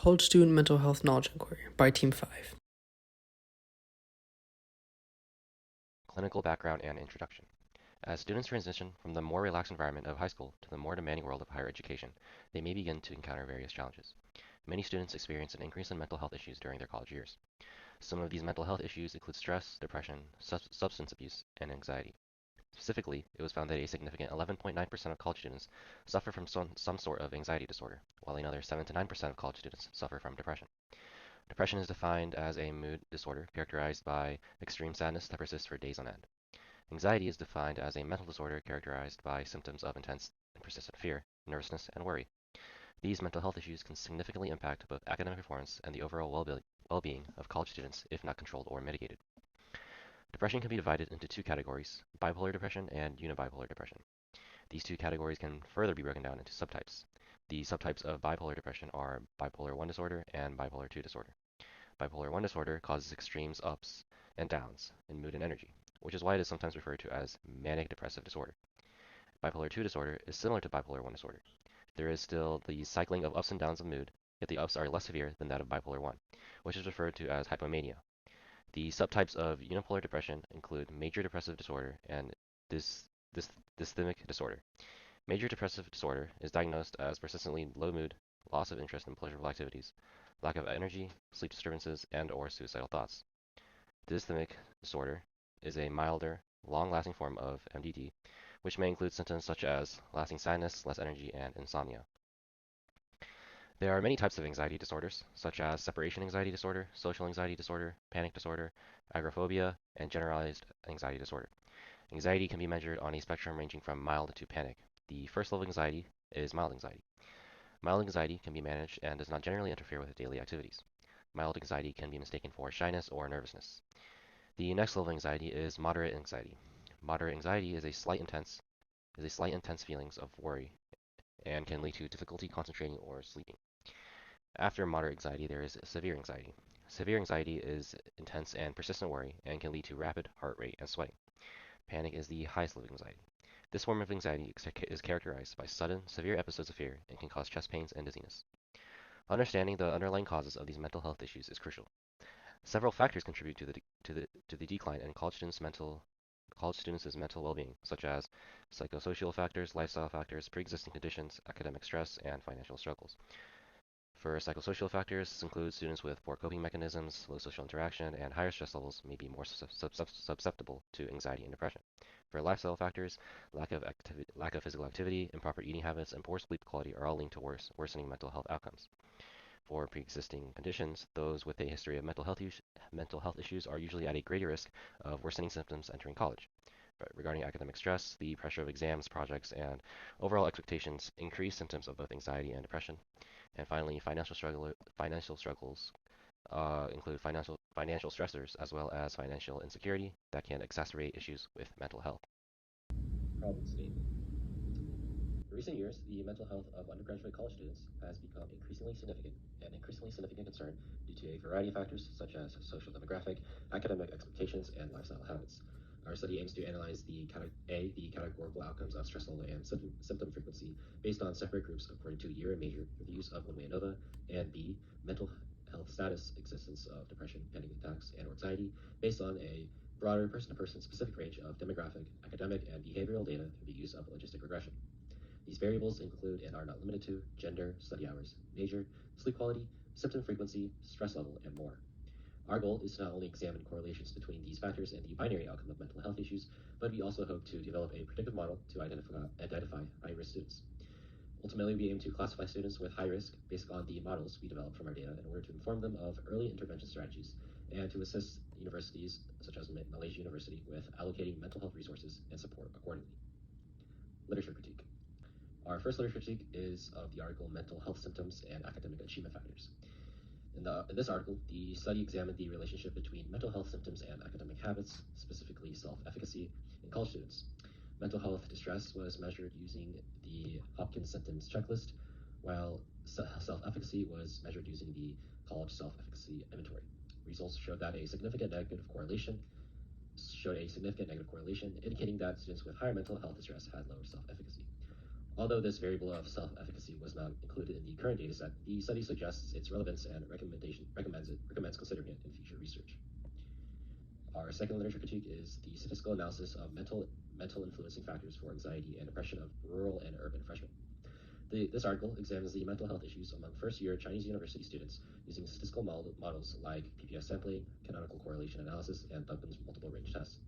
College Student Mental Health Knowledge Inquiry by Team 5. Clinical background and introduction. As students transition from the more relaxed environment of high school to the more demanding world of higher education, they may begin to encounter various challenges. Many students experience an increase in mental health issues during their college years. Some of these mental health issues include stress, depression, substance abuse, and anxiety. Specifically, it was found that a significant 11.9% of college students suffer from some sort of anxiety disorder, while another 7 to 9% of college students suffer from depression. Depression is defined as a mood disorder characterized by extreme sadness that persists for days on end. Anxiety is defined as a mental disorder characterized by symptoms of intense and persistent fear, nervousness, and worry. These mental health issues can significantly impact both academic performance and the overall well-being of college students if not controlled or mitigated. Depression can be divided into two categories, bipolar depression and unibipolar depression. These two categories can further be broken down into subtypes. The subtypes of bipolar depression are bipolar 1 disorder and bipolar 2 disorder. Bipolar 1 disorder causes extremes ups and downs in mood and energy, which is why it is sometimes referred to as manic depressive disorder. Bipolar 2 disorder is similar to bipolar 1 disorder. There is still the cycling of ups and downs of mood, yet the ups are less severe than that of bipolar 1, which is referred to as hypomania. The subtypes of unipolar depression include major depressive disorder and dys, dysthymic disorder. Major depressive disorder is diagnosed as persistently low mood, loss of interest in pleasurable activities, lack of energy, sleep disturbances, and/or suicidal thoughts. Dysthymic disorder is a milder, long-lasting form of MDD, which may include symptoms such as lasting sadness, less energy, and insomnia. There are many types of anxiety disorders, such as separation anxiety disorder, social anxiety disorder, panic disorder, agoraphobia, and generalized anxiety disorder. Anxiety can be measured on a spectrum ranging from mild to panic. The first level of anxiety is mild anxiety. Mild anxiety can be managed and does not generally interfere with daily activities. Mild anxiety can be mistaken for shyness or nervousness. The next level of anxiety is moderate anxiety. Moderate anxiety is a slight intense feelings of worry and can lead to difficulty concentrating or sleeping. After moderate anxiety, there is severe anxiety. Severe anxiety is intense and persistent worry and can lead to rapid heart rate and sweating. Panic is the highest level of anxiety. This form of anxiety is characterized by sudden, severe episodes of fear and can cause chest pains and dizziness. Understanding the underlying causes of these mental health issues is crucial. Several factors contribute to the decline in college students' mental well-being, such as psychosocial factors, lifestyle factors, pre-existing conditions, academic stress, and financial struggles. For psychosocial factors, this includes students with poor coping mechanisms, low social interaction, and higher stress levels may be more susceptible to anxiety and depression. For lifestyle factors, lack of physical activity, improper eating habits, and poor sleep quality are all linked to worsening mental health outcomes. For pre-existing conditions, those with a history of mental health issues are usually at a greater risk of worsening symptoms entering college. But regarding academic stress, the pressure of exams, projects, and overall expectations increase symptoms of both anxiety and depression. And finally, financial struggles include financial stressors as well as financial insecurity that can exacerbate issues with mental health. Problem statement. In recent years, the mental health of undergraduate college students has become an increasingly significant concern due to a variety of factors such as social demographic, academic expectations, and lifestyle habits. Our study aims to analyze the categorical outcomes of stress level and symptom frequency based on separate groups according to year and major reviews of Lynn ANOVA, and B, mental health status, existence of depression, panic attacks, and anxiety based on a broader person-to-person specific range of demographic, academic, and behavioral data through the use of logistic regression. These variables include and are not limited to gender, study hours, major, sleep quality, symptom frequency, stress level, and more. Our goal is to not only examine correlations between these factors and the binary outcome of mental health issues, but we also hope to develop a predictive model to identify high-risk students. Ultimately, we aim to classify students with high risk based on the models we develop from our data in order to inform them of early intervention strategies and to assist universities such as Malaysia University with allocating mental health resources and support accordingly. Literature critique. Our first literature critique is of the article Mental Health Symptoms and Academic Achievement Factors. In this article, the study examined the relationship between mental health symptoms and academic habits, specifically self-efficacy, in college students. Mental health distress was measured using the Hopkins Symptoms Checklist, while self-efficacy was measured using the College Self-Efficacy Inventory. Results showed a significant negative correlation, indicating that students with higher mental health distress had lower self-efficacy. Although this variable of self-efficacy was not included in the current dataset, the study suggests its relevance and recommends considering it in future research. Our second literature critique is the statistical analysis of mental influencing factors for anxiety and depression of rural and urban freshmen. This article examines the mental health issues among first-year Chinese university students using statistical models like PPS sampling, canonical correlation analysis, and Duncan's multiple range test.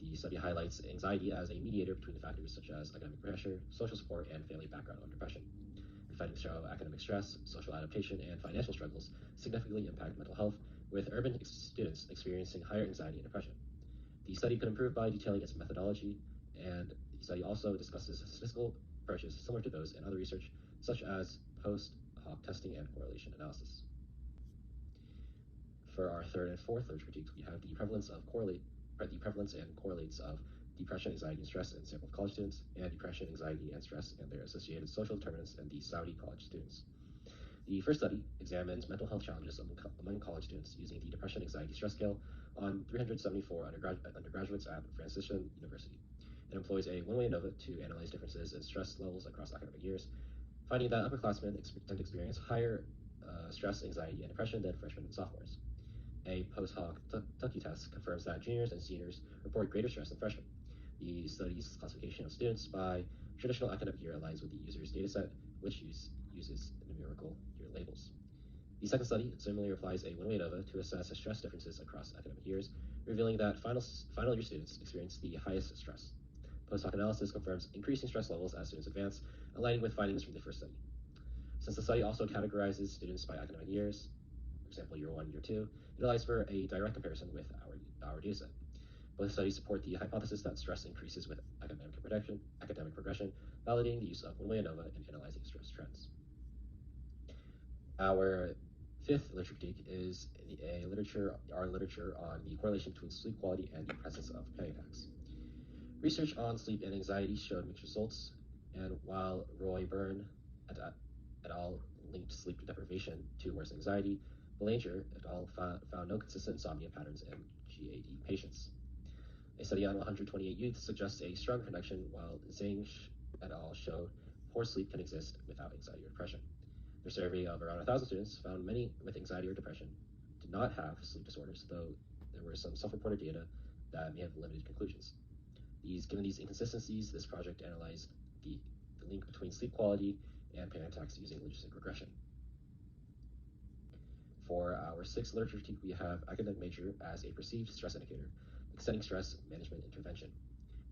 The study highlights anxiety as a mediator between factors such as academic pressure, social support, and family background on depression. The findings show academic stress, social adaptation, and financial struggles significantly impact mental health, with urban students experiencing higher anxiety and depression. The study could improve by detailing its methodology, and the study also discusses statistical approaches similar to those in other research, such as post-hoc testing and correlation analysis. For our third and fourth literature critiques, we have the prevalence and correlates of depression, anxiety, and stress in sample of college students, and depression, anxiety, and stress and their associated social determinants in the Saudi college students. The first study examines mental health challenges among college students using the Depression Anxiety Stress Scale on 374 undergraduates at Franciscan University. It employs a one-way ANOVA to analyze differences in stress levels across academic years, finding that upperclassmen tend to experience higher stress, anxiety, and depression than freshmen and sophomores. A post-hoc Tukey test confirms that juniors and seniors report greater stress than freshmen. The study's classification of students by traditional academic year aligns with the user's dataset, which uses numerical year labels. The second study similarly applies a one-way ANOVA to assess stress differences across academic years, revealing that final year students experience the highest stress. Post-hoc analysis confirms increasing stress levels as students advance, aligning with findings from the first study. Since the study also categorizes students by academic years, for example, year 1, year 2, it allows for a direct comparison with our dataset. Both studies support the hypothesis that stress increases with academic progression, validating the use of one-way ANOVA in analyzing stress trends. Our fifth literature critique is our literature on the correlation between sleep quality and the presence of panic attacks. Research on sleep and anxiety showed mixed results, and while Roy Byrne et al. Linked sleep deprivation to worse anxiety, Belanger et al. Found no consistent insomnia patterns in GAD patients. A study on 128 youth suggests a strong connection, while Zhang et al. Showed poor sleep can exist without anxiety or depression. Their survey of around 1,000 students found many with anxiety or depression did not have sleep disorders, though there were some self-reported data that may have limited conclusions. Given these inconsistencies, this project analyzed the link between sleep quality and panic attacks using logistic regression. For our sixth literature critique, we have academic major as a perceived stress indicator, extending stress management intervention.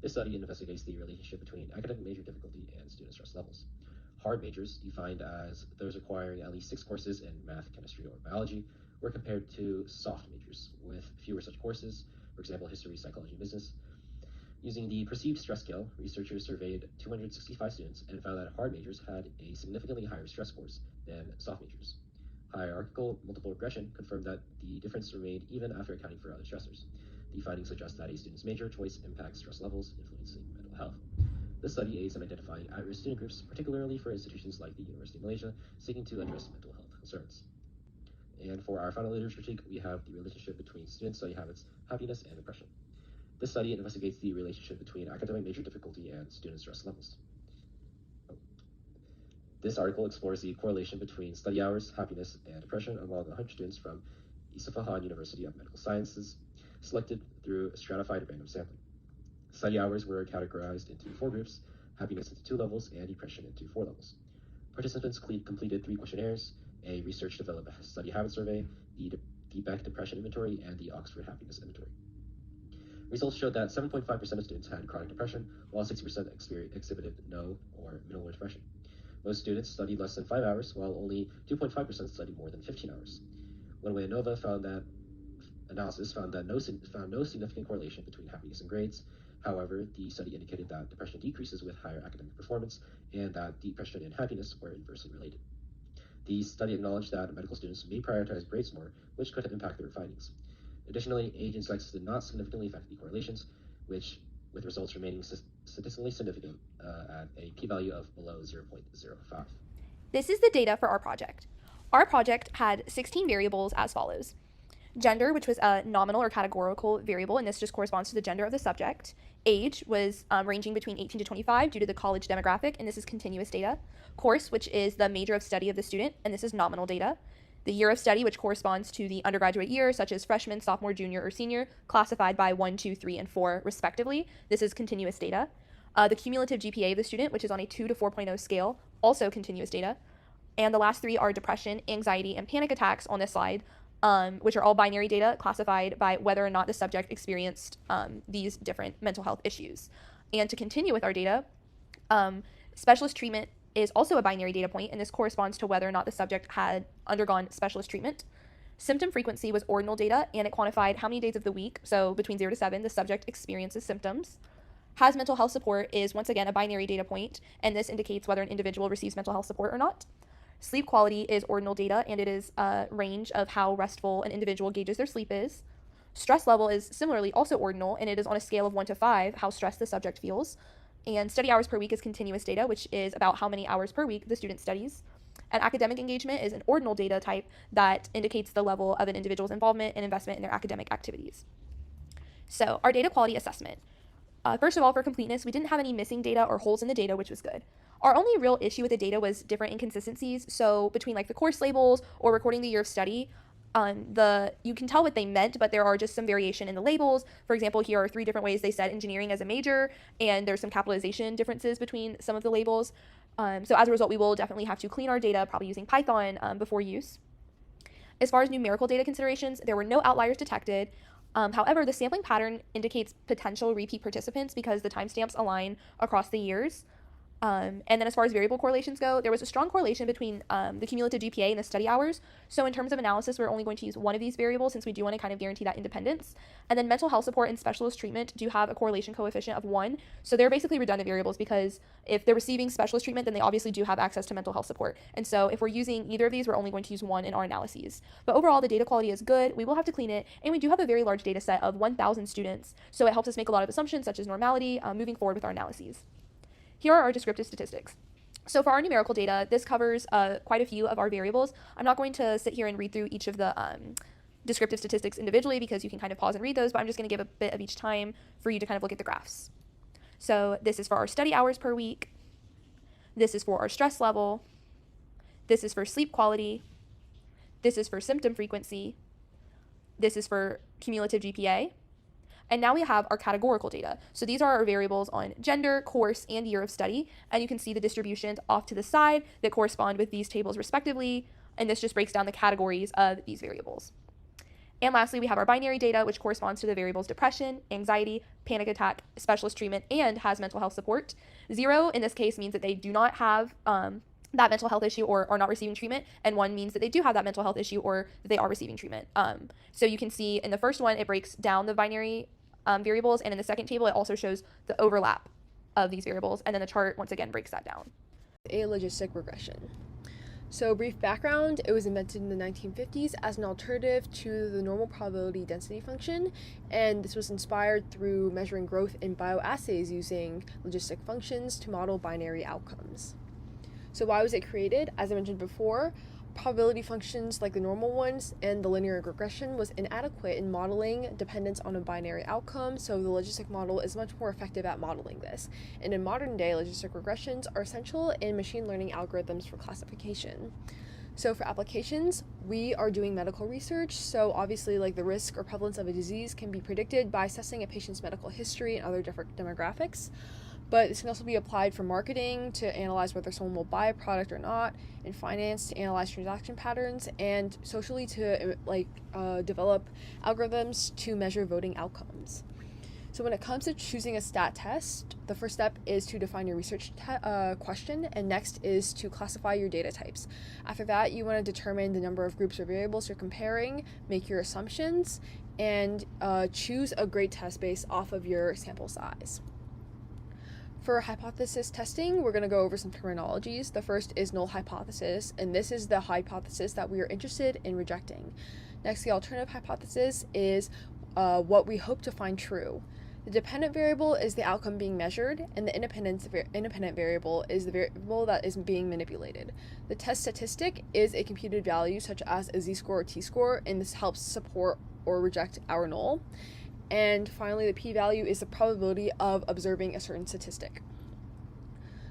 This study investigates the relationship between academic major difficulty and student stress levels. Hard majors, defined as those requiring at least 6 courses in math, chemistry, or biology, were compared to soft majors with fewer such courses, for example, history, psychology, and business. Using the perceived stress scale, researchers surveyed 265 students and found that hard majors had a significantly higher stress scores than soft majors. Hierarchical multiple regression confirmed that the difference remained even after accounting for other stressors. The findings suggest that a student's major choice impacts stress levels, influencing mental health. This study aids in identifying at-risk student groups, particularly for institutions like the University of Malaysia, seeking to address mental health concerns. And for our final literature critique, we have the relationship between student study habits, happiness, and depression. This study investigates the relationship between academic major difficulty and student stress levels. This article explores the correlation between study hours, happiness, and depression among 100 students from Isfahan University of Medical Sciences, selected through stratified random sampling. Study hours were categorized into 4 groups, happiness into 2 levels, and depression into 4 levels. Participants completed 3 questionnaires, a research-developed study habit survey, the Beck Depression Inventory, and the Oxford Happiness Inventory. Results showed that 7.5% of students had chronic depression, while 60% exhibited no or minimal depression. Most students studied less than 5 hours, while only 2.5% studied more than 15 hours. One-way ANOVA analysis found no significant correlation between happiness and grades. However, the study indicated that depression decreases with higher academic performance, and that depression and happiness were inversely related. The study acknowledged that medical students may prioritize grades more, which could impact their findings. Additionally, age and sex did not significantly affect the correlations, with results remaining statistically significant at a p-value of below 0.05. This is the data for our project. Our project had 16 variables as follows. Gender, which was a nominal or categorical variable, and this just corresponds to the gender of the subject. Age was ranging between 18 to 25 due to the college demographic, and this is continuous data. Course, which is the major of study of the student, and this is nominal data. The year of study, which corresponds to the undergraduate year, such as freshman, sophomore, junior, or senior, classified by 1, 2, 3, and 4, respectively. This is continuous data. The cumulative GPA of the student, which is on a 2 to 4.0 scale, also continuous data. And the last three are depression, anxiety, and panic attacks on this slide, which are all binary data classified by whether or not the subject experienced these different mental health issues. And to continue with our data, specialist treatment is also a binary data point, and this corresponds to whether or not the subject had undergone specialist treatment. Symptom frequency was ordinal data, and it quantified how many days of the week, so between 0 to 7, the subject experiences symptoms. Has mental health support is, once again, a binary data point, and this indicates whether an individual receives mental health support or not. Sleep quality is ordinal data, and it is a range of how restful an individual gauges their sleep is. Stress level is similarly also ordinal, and it is on a scale of 1 to 5 how stressed the subject feels. And study hours per week is continuous data, which is about how many hours per week the student studies. And academic engagement is an ordinal data type that indicates the level of an individual's involvement and investment in their academic activities. So, our data quality assessment. First of all, for completeness, we didn't have any missing data or holes in the data, which was good. Our only real issue with the data was different inconsistencies. So between like the course labels or recording the year of study, you can tell what they meant, but there are just some variation in the labels. For example, here are 3 different ways they said engineering as a major, and there's some capitalization differences between some of the labels. So as a result, we will definitely have to clean our data, probably using Python before use. As far as numerical data considerations, there were no outliers detected. However, the sampling pattern indicates potential repeat participants because the timestamps align across the years. And then as far as variable correlations go, there was a strong correlation between the cumulative GPA and the study hours. So in terms of analysis, we're only going to use one of these variables since we do want to kind of guarantee that independence. And then mental health support and specialist treatment do have a correlation coefficient of 1. So they're basically redundant variables because if they're receiving specialist treatment, then they obviously do have access to mental health support. And so if we're using either of these, we're only going to use 1 in our analyses. But overall, the data quality is good. We will have to clean it. And we do have a very large data set of 1,000 students. So it helps us make a lot of assumptions such as normality moving forward with our analyses. Here are our descriptive statistics. So for our numerical data, this covers quite a few of our variables. I'm not going to sit here and read through each of the descriptive statistics individually because you can kind of pause and read those, but I'm just going to give a bit of each time for you to kind of look at the graphs. So this is for our study hours per week. This is for our stress level. This is for sleep quality. This is for symptom frequency. This is for cumulative GPA. And now we have our categorical data. So these are our variables on gender, course, and year of study. And you can see the distributions off to the side that correspond with these tables respectively. And this just breaks down the categories of these variables. And lastly, we have our binary data, which corresponds to the variables depression, anxiety, panic attack, specialist treatment, and has mental health support. 0 in this case means that they do not have that mental health issue or are not receiving treatment, and 1 means that they do have that mental health issue or that they are receiving treatment. So you can see in the first one, it breaks down the binary variables, and in the second table it also shows the overlap of these variables, and then the chart once again breaks that down. A logistic regression. So brief background, it was invented in the 1950s as an alternative to the normal probability density function, and this was inspired through measuring growth in bioassays using logistic functions to model binary outcomes. So why was it created? As I mentioned before, probability functions like the normal ones and the linear regression was inadequate in modeling dependence on a binary outcome, so the logistic model is much more effective at modeling this. And in modern day, logistic regressions are essential in machine learning algorithms for classification. So for applications, we are doing medical research, so obviously like the risk or prevalence of a disease can be predicted by assessing a patient's medical history and other different demographics. But this can also be applied for marketing to analyze whether someone will buy a product or not, in finance to analyze transaction patterns, and socially to develop algorithms to measure voting outcomes. So when it comes to choosing a stat test, the first step is to define your research question, and next is to classify your data types. After that, you want to determine the number of groups or variables you're comparing, make your assumptions, and choose a grade test based off of your sample size. For hypothesis testing, we're going to go over some terminologies. The first is null hypothesis, and this is the hypothesis that we are interested in rejecting. Next, the alternative hypothesis is what we hope to find true. The dependent variable is the outcome being measured, and the independent variable is the variable that is being manipulated. The test statistic is a computed value such as a z-score or t-score, and this helps support or reject our null. And finally, the p-value is the probability of observing a certain statistic.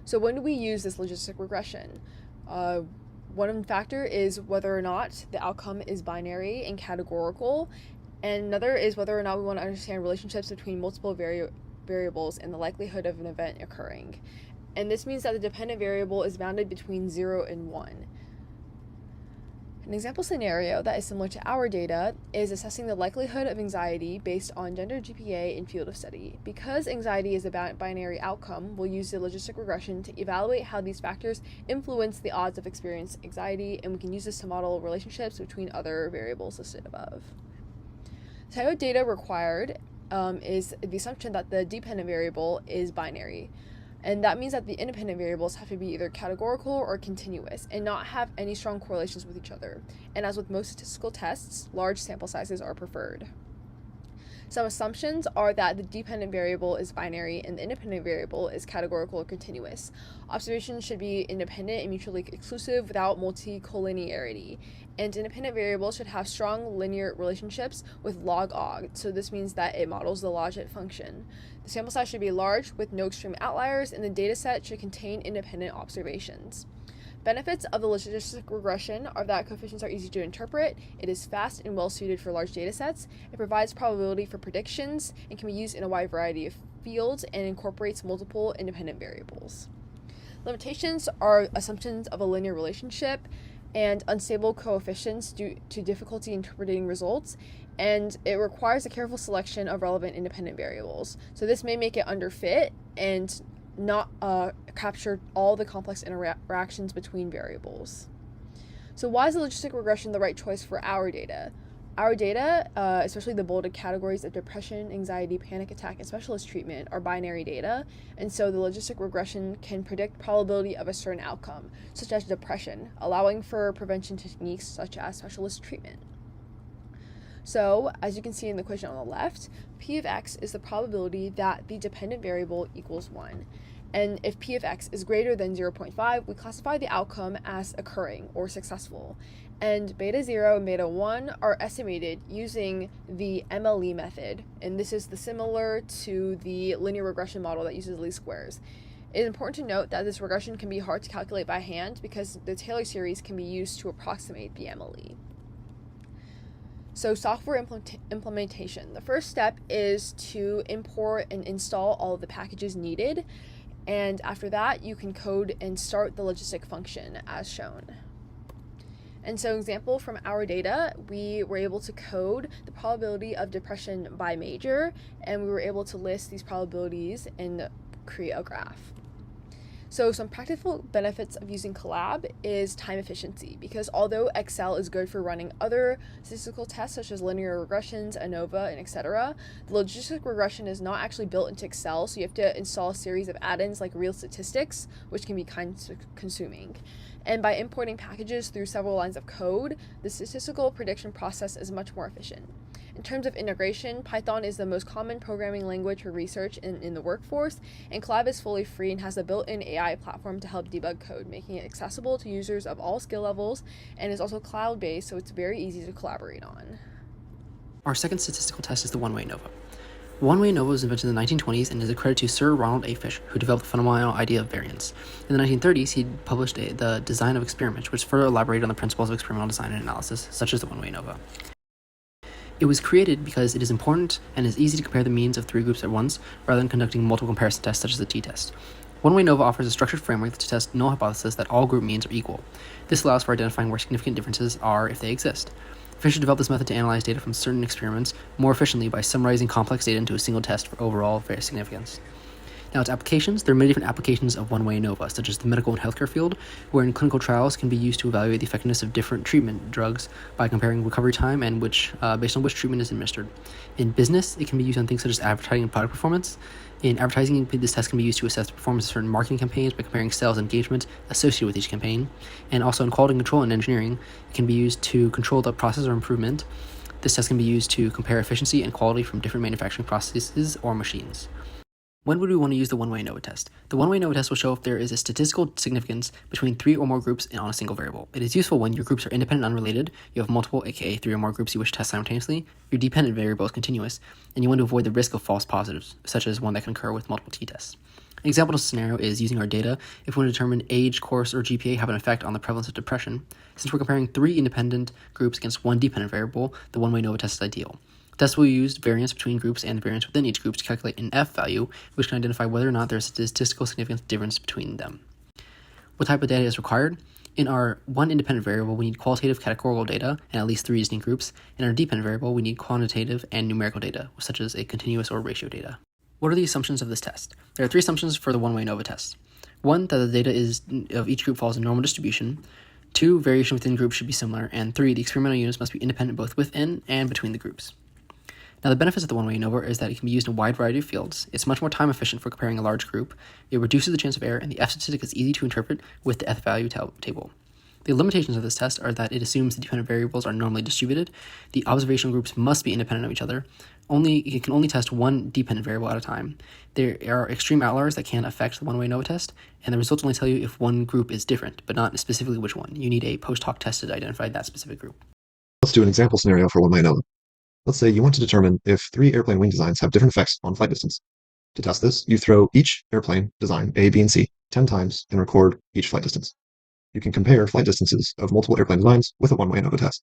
So when do we use this logistic regression? One factor is whether or not the outcome is binary and categorical, and another is whether or not we want to understand relationships between multiple variables and the likelihood of an event occurring. And this means that the dependent variable is bounded between 0 and 1. An example scenario that is similar to our data is assessing the likelihood of anxiety based on gender, GPA, and field of study. Because anxiety is a binary outcome, we'll use the logistic regression to evaluate how these factors influence the odds of experiencing anxiety, and we can use this to model relationships between other variables listed above. The type of data required is the assumption that the dependent variable is binary. And that means that the independent variables have to be either categorical or continuous and not have any strong correlations with each other. And as with most statistical tests, large sample sizes are preferred. Some assumptions are that the dependent variable is binary and the independent variable is categorical or continuous. Observations should be independent and mutually exclusive without multicollinearity. And independent variables should have strong linear relationships with log-og, so this means that it models the logit function. The sample size should be large with no extreme outliers, and the dataset should contain independent observations. Benefits of the logistic regression are that coefficients are easy to interpret, it is fast and well suited for large datasets, it provides probability for predictions, and can be used in a wide variety of fields, and incorporates multiple independent variables. Limitations are assumptions of a linear relationship and unstable coefficients due to difficulty interpreting results, and it requires a careful selection of relevant independent variables. So this may make it underfit and not capture all the complex interactions between variables. So why is the logistic regression the right choice for our data? Our data, especially the bolded categories of depression, anxiety, panic attack, and specialist treatment, are binary data, and so the logistic regression can predict probability of a certain outcome, such as depression, allowing for prevention techniques such as specialist treatment. So, as you can see in the equation on the left, p of x is the probability that the dependent variable equals 1. And if p of x is greater than 0.5, we classify the outcome as occurring or successful. And beta 0 and beta 1 are estimated using the MLE method, and this is similar to the linear regression model that uses least squares. It is important to note that this regression can be hard to calculate by hand because the Taylor series can be used to approximate the MLE. So software implementation. The first step is to import and install all of the packages needed, and after that you can code and start the logistic function as shown. And so example from our data, we were able to code the probability of depression by major, and we were able to list these probabilities and create a graph. So some practical benefits of using Colab is time efficiency, because although Excel is good for running other statistical tests such as linear regressions, ANOVA, and etc., the logistic regression is not actually built into Excel, so you have to install a series of add-ins like Real Statistics, which can be time-consuming. And by importing packages through several lines of code, the statistical prediction process is much more efficient. In terms of integration, Python is the most common programming language for research in the workforce, and Colab is fully free and has a built-in AI platform to help debug code, making it accessible to users of all skill levels, and is also cloud-based, so it's very easy to collaborate on. Our second statistical test is the one-way ANOVA. One-way ANOVA was invented in the 1920s and is a credit to Sir Ronald A. Fish, who developed the fundamental idea of variance. In the 1930s, he published the Design of Experiment, which further elaborated on the principles of experimental design and analysis, such as the one-way ANOVA. It was created because it is important and is easy to compare the means of three groups at once, rather than conducting multiple comparison tests such as the t-test. One-way ANOVA offers a structured framework to test null hypothesis that all group means are equal. This allows for identifying where significant differences are if they exist. Fisher developed this method to analyze data from certain experiments more efficiently by summarizing complex data into a single test for overall significance. Now, its applications. There are many different applications of one-way ANOVA, such as the medical and healthcare field, wherein clinical trials can be used to evaluate the effectiveness of different treatment drugs by comparing recovery time and based on which treatment is administered. In business, it can be used on things such as advertising and product performance. In advertising, this test can be used to assess the performance of certain marketing campaigns by comparing sales engagement associated with each campaign. And also in quality control and engineering, it can be used to control the process or improvement This test can be used to compare efficiency and quality from different manufacturing processes or machines. When would we want to use the one-way ANOVA test? The one-way ANOVA test will show if there is a statistical significance between 3 or more groups on a single variable. It is useful when your groups are independent and unrelated, you have multiple, aka 3 or more groups you wish to test simultaneously, your dependent variable is continuous, and you want to avoid the risk of false positives, such as one that can occur with multiple t-tests. An example scenario is using our data if we want to determine age, course, or GPA have an effect on the prevalence of depression. Since we're comparing 3 independent groups against 1 dependent variable, the one-way ANOVA test is ideal. The test will use variance between groups and variance within each group to calculate an F value, which can identify whether or not there is a statistical significance difference between them. What type of data is required? In our one independent variable, we need qualitative categorical data and at least 3 distinct groups. In our dependent variable, we need quantitative and numerical data, such as a continuous or ratio data. What are the assumptions of this test? There are 3 assumptions for the one-way ANOVA test. 1, that the data of each group follows a normal distribution. 2, variation within groups should be similar. And 3, the experimental units must be independent both within and between the groups. Now, the benefits of the one-way ANOVA is that it can be used in a wide variety of fields. It's much more time efficient for comparing a large group. It reduces the chance of error, and the F statistic is easy to interpret with the F value table. The limitations of this test are that it assumes the dependent variables are normally distributed. The observational groups must be independent of each other. It can only test one dependent variable at a time. There are extreme outliers that can affect the one-way ANOVA test, and the results only tell you if one group is different, but not specifically which one. You need a post-hoc test to identify that specific group. Let's do an example scenario for one-way ANOVA. Let's say you want to determine if 3 airplane wing designs have different effects on flight distance. To test this, you throw each airplane design A, B, and C 10 times and record each flight distance. You can compare flight distances of multiple airplane designs with a one-way ANOVA test.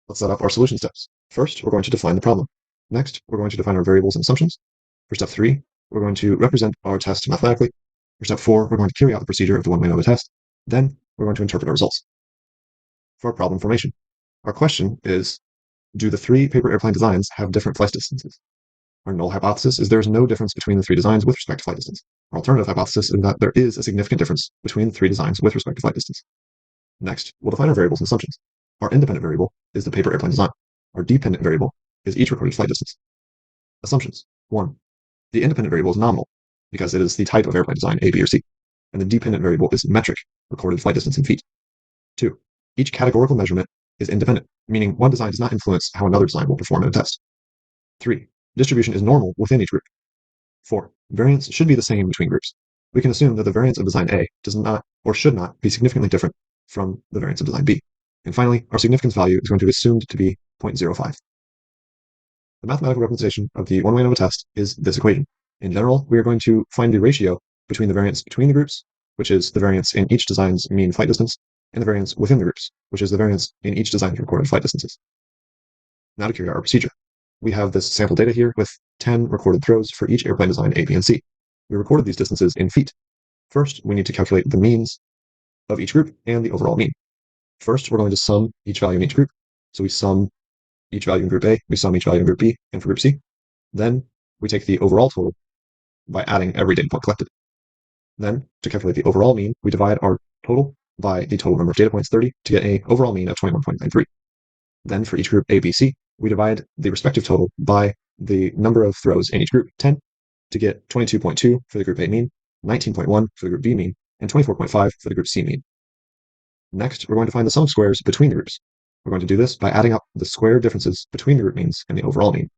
Let's set up our solution steps. First, we're going to define the problem. Next, we're going to define our variables and assumptions. For step 3, we're going to represent our test mathematically. For step 4, we're going to carry out the procedure of the one-way ANOVA test. Then, we're going to interpret our results. For our problem formation, our question is, do the 3 paper airplane designs have different flight distances? Our null hypothesis is there is no difference between the 3 designs with respect to flight distance. Our alternative hypothesis is that there is a significant difference between the 3 designs with respect to flight distance. Next, we'll define our variables and assumptions. Our independent variable is the paper airplane design. Our dependent variable is each recorded flight distance. Assumptions. 1. The independent variable is nominal, because it is the type of airplane design A, B, or C, and the dependent variable is metric, recorded flight distance in feet. 2. Each categorical measurement is independent, meaning one design does not influence how another design will perform in a test. 3. Distribution is normal within each group. 4. Variance should be the same between groups. We can assume that the variance of design A does not or should not be significantly different from the variance of design B. And finally, our significance value is going to be assumed to be 0.05. The mathematical representation of the one-way ANOVA test is this equation. In general, we are going to find the ratio between the variance between the groups, which is the variance in each design's mean flight distance, and the variance within the groups, which is the variance in each design's recorded flight distances. Now to carry out our procedure. We have this sample data here with 10 recorded throws for each airplane design A, B, and C. We recorded these distances in feet. First, we need to calculate the means of each group and the overall mean. First, we're going to sum each value in each group. So we sum each value in group A, we sum each value in group B, and for group C. Then we take the overall total by adding every data point collected. Then, to calculate the overall mean, we divide our total by the total number of data points, 30, to get an overall mean of 21.93. Then for each group A, B, C, we divide the respective total by the number of throws in each group, 10, to get 22.2 for the group A mean, 19.1 for the group B mean, and 24.5 for the group C mean. Next, we're going to find the sum of squares between the groups. We're going to do this by adding up the square differences between the group means and the overall mean.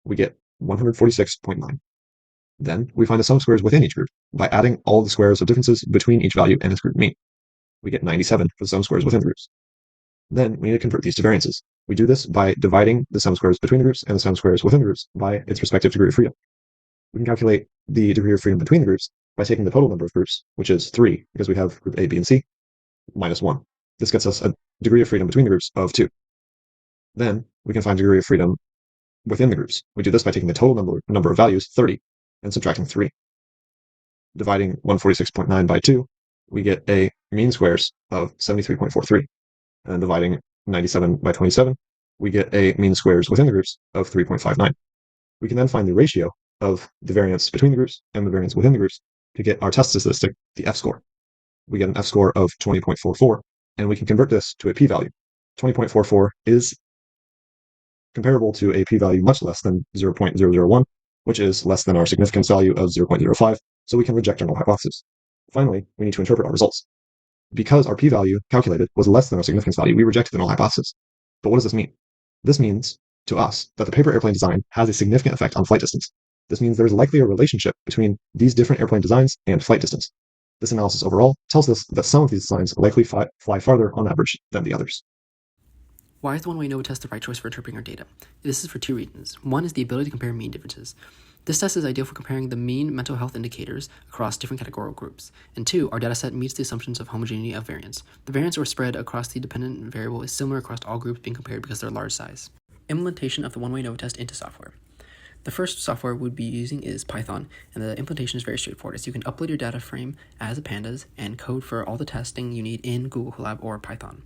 We get 146.9. Then we find the sum of squares within each group by adding all the squares of differences between each value and its group mean. We get 97 for the sum of squares within the groups. Then we need to convert these to variances. We do this by dividing the sum of squares between the groups and the sum of squares within the groups by its respective degree of freedom. We can calculate the degree of freedom between the groups by taking the total number of groups, which is 3, because we have group A, B, and C, minus 1. This gets us a degree of freedom between the groups of 2. Then we can find degree of freedom within the groups. We do this by taking the total number of values, 30, and subtracting 3. Dividing 146.9 by 2, we get a mean squares of 73.43. And dividing 97 by 27, we get a mean squares within the groups of 3.59. We can then find the ratio of the variance between the groups and the variance within the groups to get our test statistic, the F-score. We get an F-score of 20.44, and we can convert this to a p-value. 20.44 is comparable to a p-value much less than 0.001, which is less than our significance value of 0.05, so we can reject our null hypothesis. Finally, we need to interpret our results. Because our p-value calculated was less than our significance value, we rejected the null hypothesis. But what does this mean? This means, to us, that the paper airplane design has a significant effect on flight distance. This means there is likely a relationship between these different airplane designs and flight distance. This analysis overall tells us that some of these designs likely fly farther on average than the others. Why is the one-way ANOVA test the right choice for interpreting our data? This is for two reasons. One is the ability to compare mean differences. This test is ideal for comparing the mean mental health indicators across different categorical groups. And two, our dataset meets the assumptions of homogeneity of variance. The variance or spread across the dependent variable is similar across all groups being compared because of their large size. Implementation of the one-way ANOVA test into software. The first software we'd be using is Python, and the implementation is very straightforward. So you can upload your data frame as a pandas and code for all the testing you need in Google Colab or Python.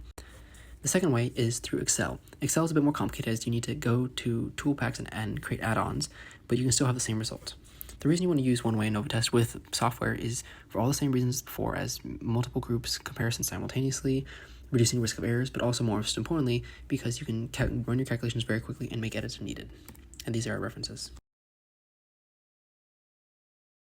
The second way is through Excel. Excel is a bit more complicated as you need to go to Toolpacks and create add-ons, but you can still have the same result. The reason you want to use one-way ANOVA test with software is for all the same reasons before, as multiple groups comparison simultaneously, reducing risk of errors, but also most importantly, because you can run your calculations very quickly and make edits if needed. And these are our references.